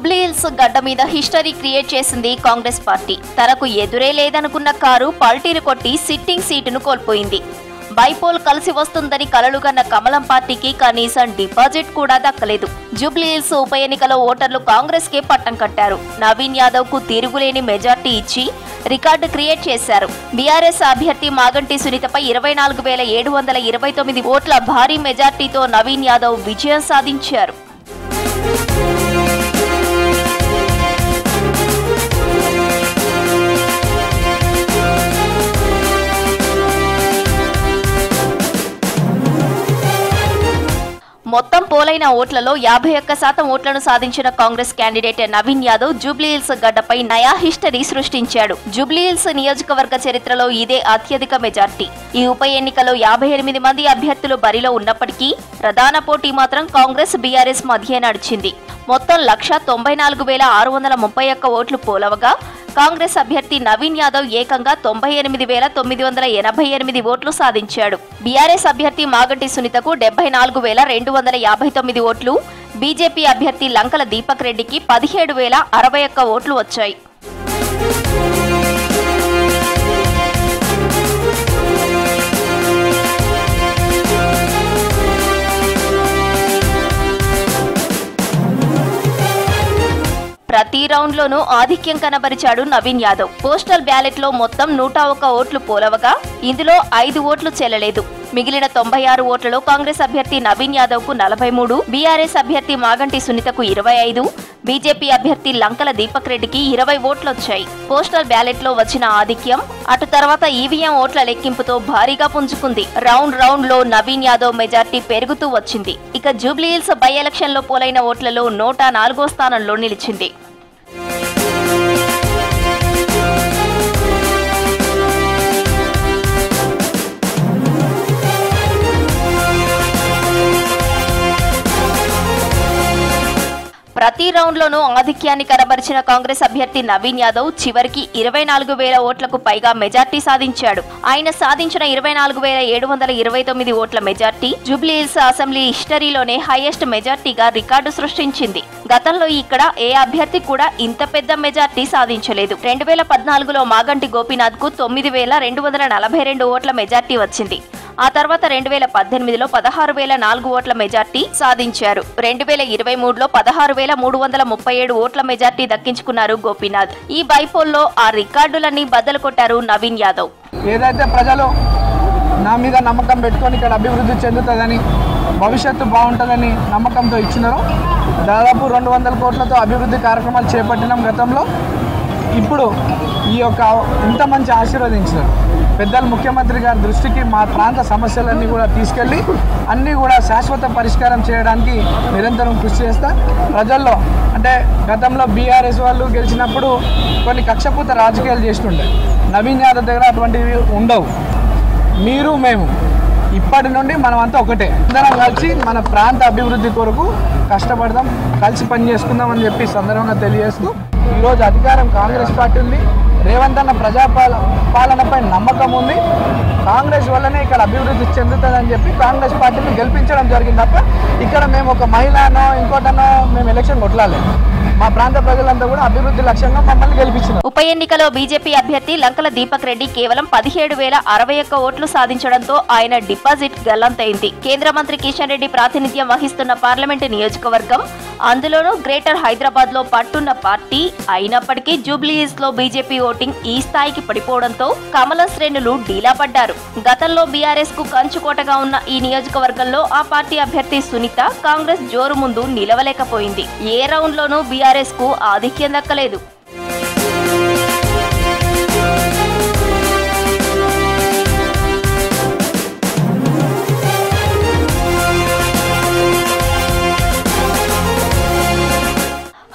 జూబ్లీహిల్స్ గడ్డ మీద history create చేసింది కాంగ్రెస్ పార్టీ. తనకు ఎదురే లేదనుకున్న కారు పల్టీని కొట్టి సిట్టింగ్ సీటును కోల్పోయింది. బైపోల్ కలిసి వస్తుందని కలలుగన్న కమలం పార్టీకి కనీసం డిపాజిట్ కూడా దక్కలేదు. జూబ్లీహిల్స్ ఉప ఎన్నికలో ఓటర్లు కాంగ్రెస్ కే పట్టం కట్టారు. నవీన్ యాదవ్ కు తిరుగులేని మెజార్టీ ఇచ్చి రికార్డు క్రియేట్ చేశారు. బీఆర్ఎస్ అభ్యర్థి మాగంటి సునీతపై 24,729 ఓట్ల భారీ మెజార్టీతో నవీన్ యాదవ్ విజయం సాధించారు. మొత్తం పోలైన ఓట్లలో 51% ఓట్లను సాధించిన కాంగ్రెస్ క్యాండిడేట్ నవీన్ యాదవ్ జూబ్లీహిల్స్ గడ్డపై నయా హిస్టరీ సృష్టించాడు. జూబ్లీహిల్స్ నియోజకవర్గ చరిత్రలో ఇదే అత్యధిక మెజార్టీ. ఈ ఉప ఎన్నికలో 58 మంది అభ్యర్థులు బరిలో ఉన్నప్పటికీ ప్రధాన పోటీ మాత్రం కాంగ్రెస్ బీఆర్ఎస్ మధ్య నడిచింది. మొత్తం 1,98,631 ఓట్లు పోలవగా కాంగ్రెస్ అభ్యర్థి నవీన్ యాదవ్ ఏకంగా 98,988 ఓట్లు సాధించాడు. బీఆర్ఎస్ అభ్యర్థి మాగంటి సునీతకు 74,259 ఓట్లు, బీజేపీ అభ్యర్థి లంకల దీపక్ రెడ్డికి 17,061 ఓట్లు వచ్చాయి. ప్రతి రౌండ్ లోనూ ఆధిక్యం కనబరిచాడు నవీన్ యాదవ్. పోస్టల్ బ్యాలెట్ లో మొత్తం 101 ఓట్లు పోలవగా ఇందులో 5 ఓట్లు చెల్లలేదు. మిగిలిన 96 ఓట్లలో కాంగ్రెస్ అభ్యర్థి నవీన్ యాదవ్ కు 43, బీఆర్ఎస్ అభ్యర్థి మాగంటి సునీతకు 25, బీజేపీ అభ్యర్థి లంకల దీపక్ రెడ్డికి 20 ఓట్లొచ్చాయి. పోస్టల్ బ్యాలెట్ లో వచ్చిన ఆధిక్యం అటు తర్వాత ఈవీఎం ఓట్ల లెక్కింపుతో భారీగా పుంజుకుంది. రౌండ్ లో నవీన్ యాదవ్ మెజార్టీ పెరుగుతూ వచ్చింది. ఇక జూబ్లీహిల్స్ బై ఎలక్షన్ లో పోలైన ఓట్లలో 104వ స్థానంలో నిలిచింది. ప్రతి రౌండ్ లోనూ ఆధిక్యాన్ని కనబరిచిన కాంగ్రెస్ అభ్యర్థి నవీన్ యాదవ్ చివరికి 24,000 ఓట్లకు పైగా మెజార్టీ సాధించాడు. ఆయన సాధించిన 24,729 ఓట్ల మెజార్టీ జూబ్లీహిల్స్ అసెంబ్లీ హిస్టరీలోనే హైయెస్ట్ మెజార్టీగా రికార్డు సృష్టించింది. గతంలో ఇక్కడ ఏ అభ్యర్థి కూడా ఇంత పెద్ద మెజార్టీ సాధించలేదు. 2014లో మాగంటి గోపీనాథ్ కు 9,242 ఓట్ల మెజార్టీ వచ్చింది. ఆ తర్వాత 2018లో 16,004 ఓట్ల మెజార్టీ సాధించారు. 2023లో 16,337 ఓట్ల మెజార్టీ దక్కించుకున్నారు గోపీనాథ్. ఈ బైపోల్లో ఆ రికార్డులన్నీ బద్దలు కొట్టారు నవీన్ యాదవ్. ఏదైతే ప్రజలు నా మీద నమ్మకం పెట్టుకొని ఇక్కడ అభివృద్ధి చెందుతుందని, భవిష్యత్తు బాగుంటుందని నమ్మకంతో ఇచ్చినారో దాదాపు 200 కోట్లతో అభివృద్ధి కార్యక్రమాలు చేపట్టినాం గతంలో. ఇప్పుడు ఈ యొక్క ఇంత మంచి ఆశీర్వదించినారు పెద్దలు ముఖ్యమంత్రి గారి దృష్టికి మా ప్రాంత సమస్యలన్నీ కూడా తీసుకెళ్ళి అన్నీ కూడా శాశ్వత పరిష్కారం చేయడానికి నిరంతరం కృషి చేస్తా. ప్రజల్లో అంటే గతంలో బీఆర్ఎస్ వాళ్ళు గెలిచినప్పుడు కొన్ని కక్షపూత రాజకీయాలు చేస్తుండే, నవీన్ యాదవ్ దగ్గర అటువంటివి ఉండవు. మీరు మేము ఇప్పటి నుండి మనమంతా ఒకటే, అందరం కలిసి మన ప్రాంత అభివృద్ధి కొరకు కష్టపడదాం, కలిసి పని చేసుకుందాం అని చెప్పి సందర్భంగా తెలియజేస్తూ ఈరోజు అధికారం కాంగ్రెస్ పార్టీ ఉంది. రేవంత్ అన్న పాలనపై నమ్మకం ఉంది. కాంగ్రెస్ వల్లనే ఇక్కడ అభివృద్ధి చెందుతుందని చెప్పి కాంగ్రెస్ పార్టీని గెలిపించడం జరిగింది తప్ప ఇక్కడ మేము ఒక మహిళనో ఇంకోటనో మేము ఎలక్షన్ కొట్లాలేదు. మా ప్రాంత ప్రజలంతా కూడా అభివృద్ధి లక్ష్యంగా మమ్మల్ని గెలిపించారు. ఉప ఎన్నికలో బీజేపీ అభ్యర్థి లంకల దీపక్ రెడ్డి కేవలం 17,061 ఓట్లు సాధించడంతో ఆయన డిపాజిట్ గల్లంతైంది. కేంద్ర మంత్రి కిషన్ రెడ్డి ప్రాతినిధ్యం వహిస్తున్న పార్లమెంటు నియోజకవర్గం, అందులోనూ గ్రేటర్ హైదరాబాద్ లో పట్టున్న పార్టీ అయినప్పటికీ జూబ్లీహిల్స్ లో బీజేపీ ఓటింగ్ ఈ స్థాయికి పడిపోవడంతో కమలం శ్రేణులు డీలా పడ్డారు. గతంలో బీఆర్ఎస్ కు కంచుకోటగా ఉన్న ఈ నియోజకవర్గంలో ఆ పార్టీ అభ్యర్థి సునీత కాంగ్రెస్ జోరు ముందు నిలవలేకపోయింది. ఏ రౌండ్ లోనూ బీఆర్ఎస్ కు ఆధిక్యం దక్కలేదు.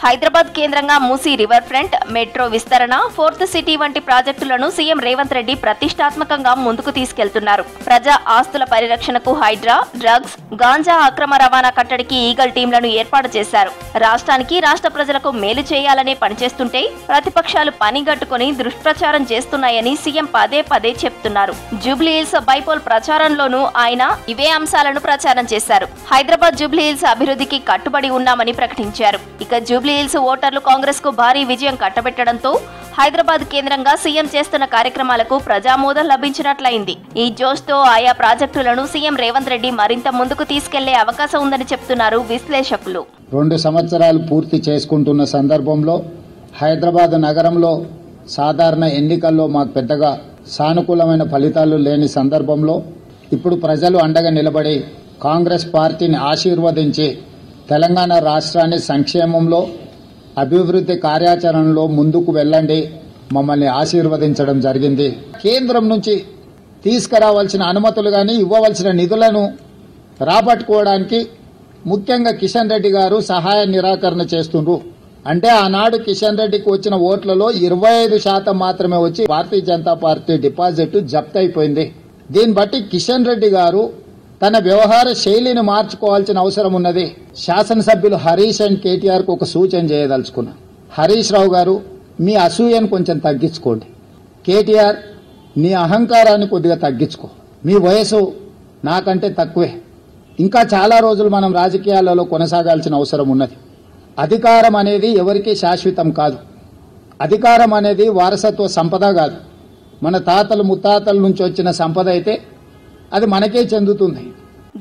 హైదరాబాద్ కేంద్రంగా మూసీ రివర్ ఫ్రంట్, మెట్రో విస్తరణ, 4th సిటీ వంటి ప్రాజెక్టులను సీఎం రేవంత్ రెడ్డి ప్రతిష్టాత్మకంగా ముందుకు తీసుకెళ్తున్నారు. ప్రజా ఆస్తుల పరిరక్షణకు హైడ్రా, డ్రగ్స్, గాంజా అక్రమ రవాణా కట్టడికి ఈగల్ టీంలను ఏర్పాటు చేశారు. రాష్ట్రానికి, రాష్ట్ర ప్రజలకు మేలు చేయాలనే పనిచేస్తుంటే ప్రతిపక్షాలు పనిగట్టుకుని దుష్ప్రచారం చేస్తున్నాయని సీఎం పదే పదే చెప్తున్నారు. జూబ్లీహిల్స్ బైపోల్ ప్రచారంలోనూ ఆయన ఇవే అంశాలను ప్రచారం చేశారు. హైదరాబాద్ జూబ్లీహిల్స్ అభివృద్ధికి కట్టుబడి ఉన్నామని ప్రకటించారు. ఇక జూబ్లీ జూబ్లీహిల్స్ ఓటర్లు కాంగ్రెస్ కు భారీ విజయం కట్టబెట్టడంతో హైదరాబాద్ కేంద్రంగా సీఎం చేస్తున్న కార్యక్రమాలకు ప్రజామోదం లభించినట్లయింది. ఈ జోష్తో ఆయా ప్రాజెక్టులను సీఎం రేవంత్ రెడ్డి మరింత ముందుకు తీసుకెళ్లే అవకాశం ఉందని చెప్తున్నారు విశ్లేషకులు. 2 సంవత్సరాలు పూర్తి చేసుకుంటున్న సందర్భంలో హైదరాబాద్ నగరంలో సాధారణ ఎన్నికల్లో మాకు పెద్దగా సానుకూలమైన ఫలితాలు లేని సందర్భంలో ఇప్పుడు ప్రజలు అండగా నిలబడి కాంగ్రెస్ పార్టీని ఆశీర్వదించి తెలంగాణ రాష్ట్రాన్ని సంక్షేమంలో అభివృద్ధి కార్యాచరణలో ముందుకు వెళ్ళండి, మమ్మల్ని ఆశీర్వదించడం జరిగింది. కేంద్రం నుంచి తీసుకురావాల్సిన అనుమతులు కానీ ఇవ్వవలసిన నిధులను రాబట్టుకోవడానికి ముఖ్యంగా కిషన్ రెడ్డి గారు సహాయ నిరాకరణ చేస్తుండ్రు. అంటే ఆనాడు కిషన్ రెడ్డికి వచ్చిన ఓట్లలో 25% మాత్రమే వచ్చి భారతీయ జనతా పార్టీ డిపాజిట్ జప్తు అయిపోయింది. దీన్ని బట్టి కిషన్ రెడ్డి గారు తన వ్యవహార శైలిని మార్చుకోవాల్సిన అవసరం ఉన్నది. శాసనసభ్యులు హరీష్ అండ్ కేటీఆర్ కు ఒక సూచన చేయదలుచుకున్నా. హరీష్ రావు గారు, మీ అసూయను కొంచెం తగ్గించుకోండి. కేటీఆర్, నీ అహంకారాన్ని కొద్దిగా తగ్గించుకో. మీ వయసు నాకంటే తక్కువే. ఇంకా చాలా రోజులు మనం రాజకీయాలలో కొనసాగాల్సిన అవసరం ఉన్నది. అధికారం అనేది ఎవరికీ శాశ్వతం కాదు. అధికారం అనేది వారసత్వ సంపద కాదు. మన తాతలు ముత్తాతల నుంచి వచ్చిన సంపద అయితే అది మనకే చెందుతుంది.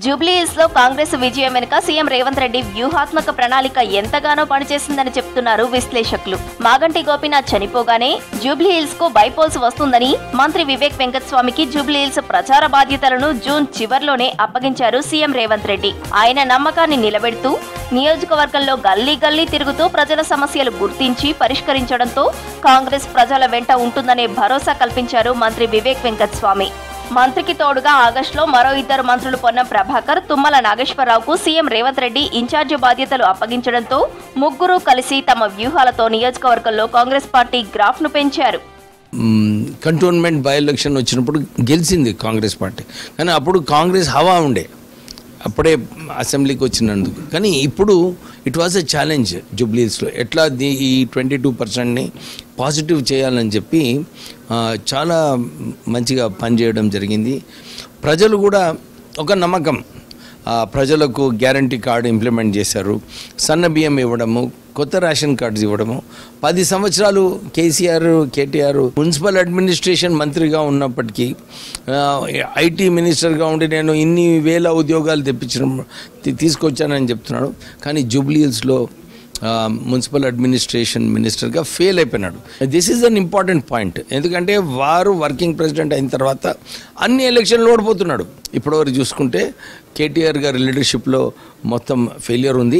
జూబ్లీహిల్స్ లో కాంగ్రెస్ విజయం వెనుక సీఎం రేవంత్ రెడ్డి వ్యూహాత్మక ప్రణాళిక ఎంతగానో పనిచేసిందని చెప్తున్నారు విశ్లేషకులు. మాగంటి గోపీనాథ్ చనిపోగానే జూబ్లీహిల్స్ కు బైపోల్స్ వస్తుందని మంత్రి వివేక్ వెంకటస్వామికి జూబ్లీహిల్స్ ప్రచార బాధ్యతలను జూన్ చివర్లోనే అప్పగించారు సీఎం రేవంత్ రెడ్డి. ఆయన నమ్మకాన్ని నిలబెడుతూ నియోజకవర్గంలో గల్లీ గల్లీ తిరుగుతూ ప్రజల సమస్యలు గుర్తించి పరిష్కరించడంతో కాంగ్రెస్ ప్రజల వెంట ఉంటుందనే భరోసా కల్పించారు మంత్రి వివేక్ వెంకటస్వామి. మంత్రికి తోడుగా ఆగస్టులో మరో 2 మంత్రులు పొన్నం ప్రభాకర్, తుమ్మల నాగేశ్వరరావుకు సీఎం రేవంత్ రెడ్డి ఇన్ఛార్జి బాధ్యతలు అప్పగించడంతో ముగ్గురు కలిసి తమ వ్యూహాలతో నియోజకవర్గంలో కాంగ్రెస్ పార్టీ గ్రాఫ్ ను పెంచారు. కంటోన్మెంట్ బై ఎలక్షన్ వచ్చినప్పుడు గెలిచింది కాంగ్రెస్ పార్టీ, కానీ అప్పుడు కాంగ్రెస్ హవా ఉండే, అప్పుడే అసెంబ్లీకి వచ్చినందుకు. కానీ ఇప్పుడు ఇట్ వాజ్ ఎ ఛాలెంజ్ జూబ్లీహిల్స్లో. ఎట్లా ఈ 22%ని పాజిటివ్ చేయాలని చెప్పి చాలా మంచిగా పనిచేయడం జరిగింది. ప్రజలు కూడా ఒక నమ్మకం, ప్రజలకు గ్యారంటీ కార్డు ఇంప్లిమెంట్ చేశారు, సన్న బియ్యం ఇవ్వడము, కొత్త రేషన్ కార్డ్స్ ఇవ్వడము. 10 సంవత్సరాలు కేటీఆర్ మున్సిపల్ అడ్మినిస్ట్రేషన్ మంత్రిగా ఉన్నప్పటికీ, ఐటీ మినిస్టర్గా ఉండి నేను ఇన్ని వేల ఉద్యోగాలు తీసుకొచ్చానని చెప్తున్నాడు. కానీ జూబ్లీహిల్స్లో మున్సిపల్ అడ్మినిస్ట్రేషన్ మినిస్టర్గా ఫెయిల్ అయిపోయినాడు. This is an important point. ఎందుకంటే వారు వర్కింగ్ ప్రెసిడెంట్ అయిన తర్వాత అన్ని ఎలక్షన్లు ఓడిపోతున్నాడు. ఇప్పటివరకు చూసుకుంటే కేటీఆర్ గారి లీడర్షిప్లో మొత్తం ఫెయిల్యూర్ ఉంది.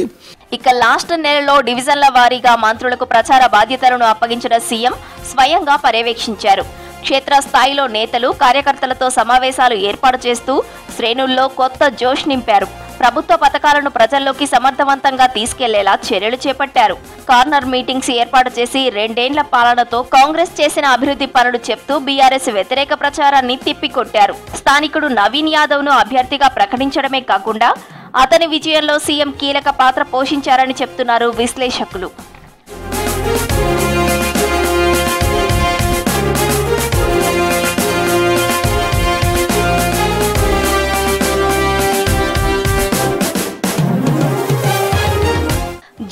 ఇక లాస్ట్ నెలలో డివిజన్ల వారీగా మంత్రులకు ప్రచార బాధ్యతలను అప్పగించిన సీఎం స్వయంగా పర్యవేక్షించారు. క్షేత్రస్థాయిలో నేతలు, కార్యకర్తలతో సమావేశాలు ఏర్పాటు చేస్తూ శ్రేణుల్లో కొత్త జోష్ నింపారు. ప్రభుత్వ పథకాలను ప్రజల్లోకి సమర్థవంతంగా తీసుకెళ్లేలా చర్యలు చేపట్టారు. కార్నర్ మీటింగ్స్ ఏర్పాటు చేసి 2 ఏళ్ల పాలనతో కాంగ్రెస్ చేసిన అభివృద్ధి పనులు చెప్తూ బీఆర్ఎస్ వ్యతిరేక ప్రచారాన్ని తిప్పికొట్టారు. స్థానికుడు నవీన్ యాదవ్ ను అభ్యర్థిగా ప్రకటించడమే కాకుండా అతని విజయంలో సీఎం కీలక పాత్ర పోషించారని చెప్తున్నారు విశ్లేషకులు.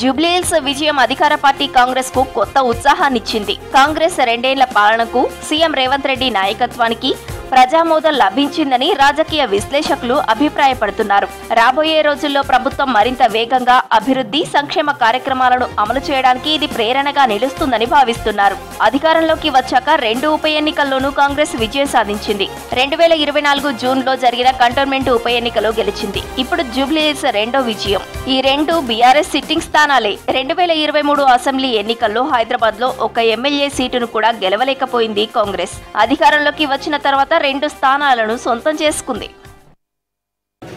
జూబ్లీహిల్స్ విజయం అధికార పార్టీ కాంగ్రెస్ కు కొత్త ఉత్సాహాన్నిచ్చింది. కాంగ్రెస్ 2 ఏళ్ల పాలనకు, సీఎం రేవంత్ రెడ్డి నాయకత్వానికి ప్రజామోదం లభించిందని రాజకీయ విశ్లేషకులు అభిప్రాయపడుతున్నారు. రాబోయే రోజుల్లో ప్రభుత్వం మరింత వేగంగా అభివృద్ధి, సంక్షేమ కార్యక్రమాలను అమలు చేయడానికి ఇది ప్రేరణగా నిలుస్తుందని భావిస్తున్నారు. అధికారంలోకి వచ్చాక 2 ఉప ఎన్నికల్లోనూ కాంగ్రెస్ విజయం సాధించింది. 2024 జూన్లో జరిగిన కంటోన్మెంట్ ఉప ఎన్నికలో గెలిచింది. ఇప్పుడు జూబ్లీహిల్స్ 2వ విజయం. ఈ 2 బీఆర్ఎస్ సిట్టింగ్ స్థానాలే. 2023 అసెంబ్లీ ఎన్నికల్లో హైదరాబాద్ లో ఒక ఎమ్మెల్యే సీటును కూడా గెలవలేకపోయింది కాంగ్రెస్. అధికారంలోకి వచ్చిన తర్వాత 2 స్థానాలను సొంతం చేసుకుంది.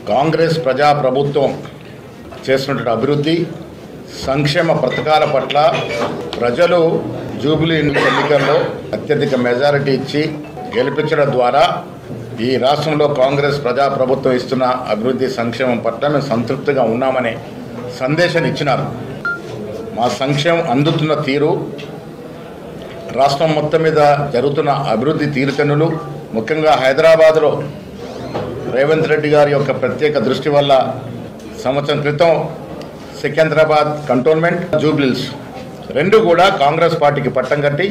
కాంగ్రెస్ ప్రజా ప్రభుత్వం చేసినటువంటి అభివృద్ధి, సంక్షేమ పథకాల పట్ల ప్రజలు జూబ్లీ ఎన్నికల్లో అత్యధిక మెజారిటీ ఇచ్చి గెలిపించడం ద్వారా ఈ రాష్ట్రంలో కాంగ్రెస్ ప్రజా ప్రభుత్వం ఇస్తున్న అభివృద్ధి, సంక్షేమం పట్ల మేము సంతృప్తిగా ఉన్నామనే సందేశాన్ని ఇచ్చినారు. మా సంక్షేమం అందుతున్న తీరు, రాష్ట్రం మొత్తం మీద జరుగుతున్న అభివృద్ధి తీరుతెన్నులు, ముఖ్యంగా హైదరాబాద్లో రేవంత్ రెడ్డి గారి యొక్క ప్రత్యేక దృష్టి వల్ల సంవత్సరం క్రితం సికింద్రాబాద్ కంటోన్మెంట్, జూబ్లీహిల్స్ రెండు కూడా కాంగ్రెస్ పార్టీకి పట్టం కట్టి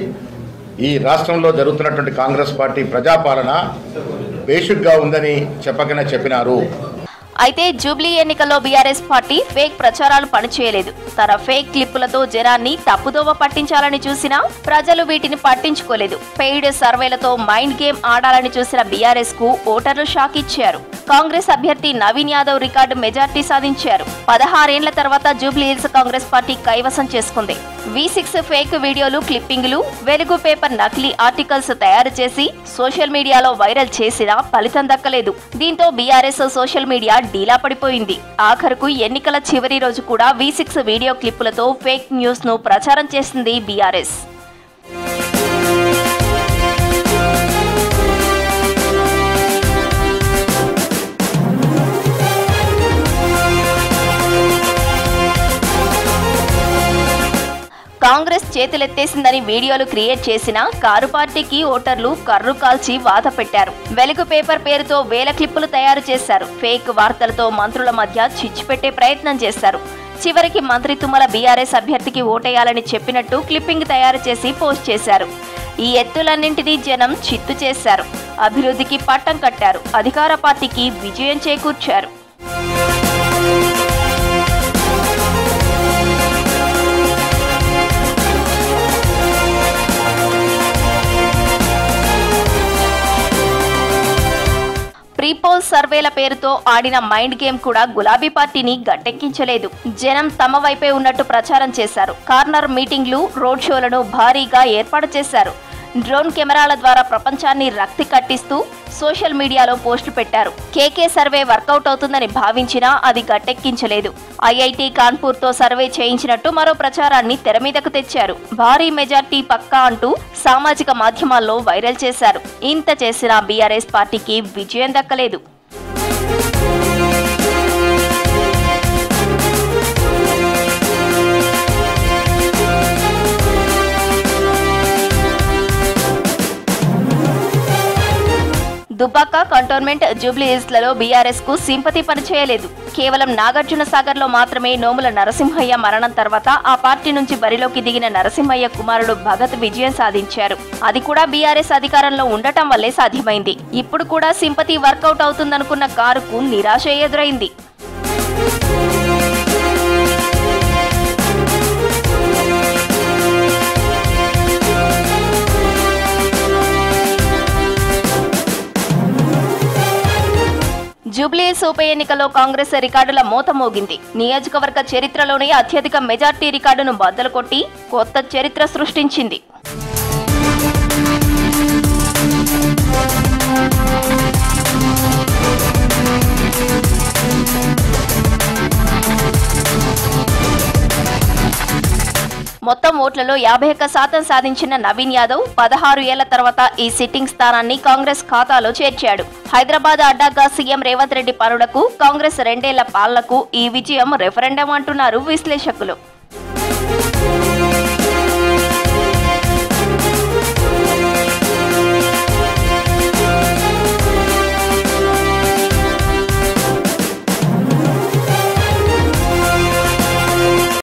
ఈ రాష్ట్రంలో జరుగుతున్నటువంటి కాంగ్రెస్ పార్టీ ప్రజాపాలన బేసిక్గా ఉందని చెప్పినారు. అయితే జూబ్లీ ఎన్నికల్లో బీఆర్ఎస్ పార్టీ ఫేక్ ప్రచారాలు పనిచేయలేదు. తన ఫేక్ క్లిప్పులతో జనాన్ని తప్పుదోవ పట్టించాలని చూసినా ప్రజలు వీటిని పట్టించుకోలేదు. పెయిడ్ సర్వేలతో మైండ్ గేమ్ ఆడాలని చూసిన బీఆర్ఎస్ కు ఓటర్లు షాక్ ఇచ్చారు. కాంగ్రెస్ అభ్యర్థి నవీన్ యాదవ్ రికార్డు మెజార్టీ సాధించారు. 16 ఏళ్ల తర్వాత జూబ్లీహిల్స్ కాంగ్రెస్ పార్టీ కైవసం చేసుకుంది. V6 ఫేక్ వీడియోలు, క్లిప్పింగ్లు, వెలుగు పేపర్ నకిలీ ఆర్టికల్స్ తయారు చేసి సోషల్ మీడియాలో వైరల్ చేసినా ఫలితం దక్కలేదు. దీంతో బీఆర్ఎస్ సోషల్ మీడియా డీలా పడిపోయింది. ఆఖరుకు ఎన్నికల చివరి రోజు కూడా V6 వీడియో క్లిప్పులతో ఫేక్ న్యూస్ ను ప్రచారం చేసింది బీఆర్ఎస్. కాంగ్రెస్ చేతులెత్తేసిందని వీడియోలు క్రియేట్ చేసిన కారు పార్టీకి ఓటర్లు కర్రు కాల్చి వాద పెట్టారు. వెలుగు పేపర్ పేరుతో వేల క్లిప్పులు తయారు చేశారు. ఫేక్ వార్తలతో మంత్రుల మధ్య చిచ్చు పెట్టే ప్రయత్నం చేశారు. చివరికి మంత్రి తుమ్మల బీఆర్ఎస్ అభ్యర్థికి ఓటేయాలని చెప్పినట్టు క్లిప్పింగ్ తయారు చేసి పోస్ట్ చేశారు. ఈ ఎత్తులన్నింటినీ జనం చిత్తు చేశారు. అభివృద్ధికి పట్టం కట్టారు. అధికార పార్టీకి విజయం చేకూర్చారు. ప్రీపోల్ సర్వేల పేరుతో ఆడిన మైండ్ గేమ్ కూడా గులాబీ పార్టీని గట్టెక్కించలేదు. జనం తమ వైపే ఉన్నట్టు ప్రచారం చేశారు. కార్నర్ మీటింగ్లు, రోడ్ షోలను భారీగా ఏర్పాటు చేశారు. డ్రోన్ కెమెరాల ద్వారా ప్రపంచాన్ని రక్తి కట్టిస్తూ సోషల్ మీడియాలో పోస్టు పెట్టారు. కేకే సర్వే వర్కౌట్ అవుతుందని భావించినా అది గట్టెక్కించలేదు. ఐఐటి కాన్పూర్ తో సర్వే చేయించినట్టు మరో ప్రచారాన్ని తెర మీదకు తెచ్చారు. భారీ మెజార్టీ పక్కా అంటూ సామాజిక మాధ్యమాల్లో వైరల్ చేశారు. ఇంత చేసినా బీఆర్ఎస్ పార్టీకి విజయం దక్కలేదు. దుబ్బాక, కంటోన్మెంట్, జూబ్లీహిల్స్లలో బీఆర్ఎస్ కు సింపతి పనిచేయలేదు. కేవలం నాగార్జున సాగర్ లో మాత్రమే నోముల నరసింహయ్య మరణం తర్వాత ఆ పార్టీ నుంచి బరిలోకి దిగిన నరసింహయ్య కుమారుడు భగత్ విజయం సాధించారు. అది కూడా బీఆర్ఎస్ అధికారంలో ఉండటం వల్లే సాధ్యమైంది. ఇప్పుడు కూడా సింపతి వర్కౌట్ అవుతుందనుకున్న కారుకు నిరాశ ఎదురైంది. జూబ్లీహిల్స్ ఉప ఎన్నికలో కాంగ్రెస్ రికార్డుల మోత మోగింది. నియోజకవర్గ చరిత్రలోనే అత్యధిక మెజార్టీ రికార్డును బద్దలు కొట్టి కొత్త చరిత్ర సృష్టించింది. మొత్తం ఓట్లలో 51% సాధించిన నవీన్ యాదవ్ 16 ఏళ్ల తర్వాత ఈ సిట్టింగ్ స్థానాన్ని కాంగ్రెస్ ఖాతాలో చేర్చాడు. హైదరాబాద్ అడ్డాగా సీఎం రేవంత్ రెడ్డి పనులకు, కాంగ్రెస్ 2 ఏళ్ల పాలనకు ఈ విజయం రెఫరెండం అంటున్నారు విశ్లేషకులు.